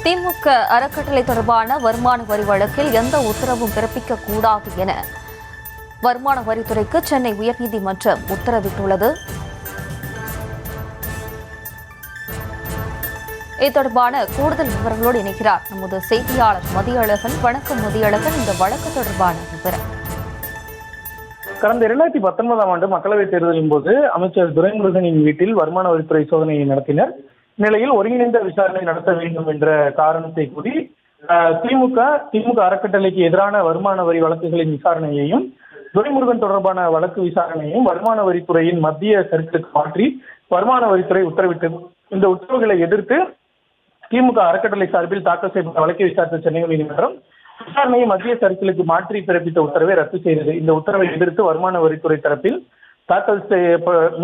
திமுக அறக்கட்டளை தொடர்பான வருமான வரி வழக்கில் எந்த உத்தரவும் பிறப்பிக்க கூடாது என வருமான வரித்துறைக்கு சென்னை உயர்நீதிமன்றம் உத்தரவிட்டுள்ளது. இது தொடர்பான கூடுதல் விவரங்களோடு இணைக்கிறார் நமது செய்தியாளர் மதியழகன். வணக்கம் மதியழகன், இந்த வழக்கு தொடர்பான விவரம். கடந்த 2019ஆம் ஆண்டு மக்களவைத் தேர்தலின் போது அமைச்சர் துரைமுருகனின் வீட்டில் வருமான வரித்துறை சோதனையை நடத்தினர். நிலையில் ஒருங்கிணைந்த விசாரணை நடத்த வேண்டும் என்ற காரணத்தை கூறி திமுக அறக்கட்டளைக்கு எதிரான வருமான வரி வழக்குகளின் விசாரணையையும் துரைமுருகன் தொடர்பான வழக்கு விசாரணையையும் வருமான வரித்துறையின் மத்திய சர்க்கிளுக்கு மாற்றி வருமான வரித்துறை உத்தரவிட்டது. இந்த உத்தரவுகளை எதிர்த்து திமுக அறக்கட்டளை சார்பில் தாக்கல் செய்யப்பட்ட வழக்கை விசாரித்த சென்னை உயர்நீதிமன்றம் விசாரணையை மத்திய சர்க்கிளுக்கு மாற்றி பிறப்பித்த உத்தரவை ரத்து செய்தது. இந்த உத்தரவை எதிர்த்து வருமான வரித்துறை தரப்பில்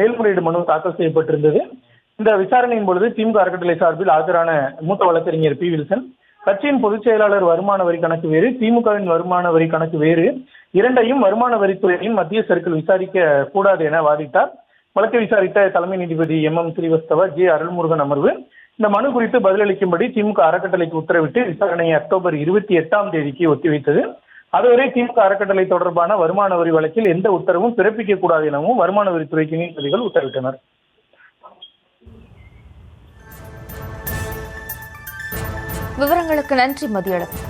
மேல்முறையீடு மனு தாக்கல் செய்யப்பட்டிருந்தது. இந்த விசாரணையின் பொழுது திமுக அறக்கட்டளை சார்பில் ஆஜரான மூத்த வழக்கறிஞர் பி. வில்சன், கட்சியின் பொதுச் செயலாளர் வருமான வரி கணக்கு வேறு, திமுகவின் வருமான வரி கணக்கு வேறு, இரண்டையும் வருமான வரித்துறையின் மத்திய சர்க்கிள் விசாரிக்க கூடாது என வாதிட்டார். வழக்கை விசாரித்த தலைமை நீதிபதி MM ஸ்ரீவஸ்தவா, J. அருள்முருகன் அமர்வு இந்த மனு குறித்து பதிலளிக்கும்படி திமுக அறக்கட்டளைக்கு உத்தரவிட்டு விசாரணையை அக்டோபர் 28ஆம் தேதிக்கு ஒத்திவைத்தது. அதுவரை திமுக அறக்கட்டளை தொடர்பான வருமான வரி வழக்கில் எந்த உத்தரவும் பிறப்பிக்க கூடாது எனவும் வருமான வரித்துறைக்கு நீதிபதிகள் உத்தரவிட்டனர். விவரங்களுக்கு நன்றி மதியழகன்.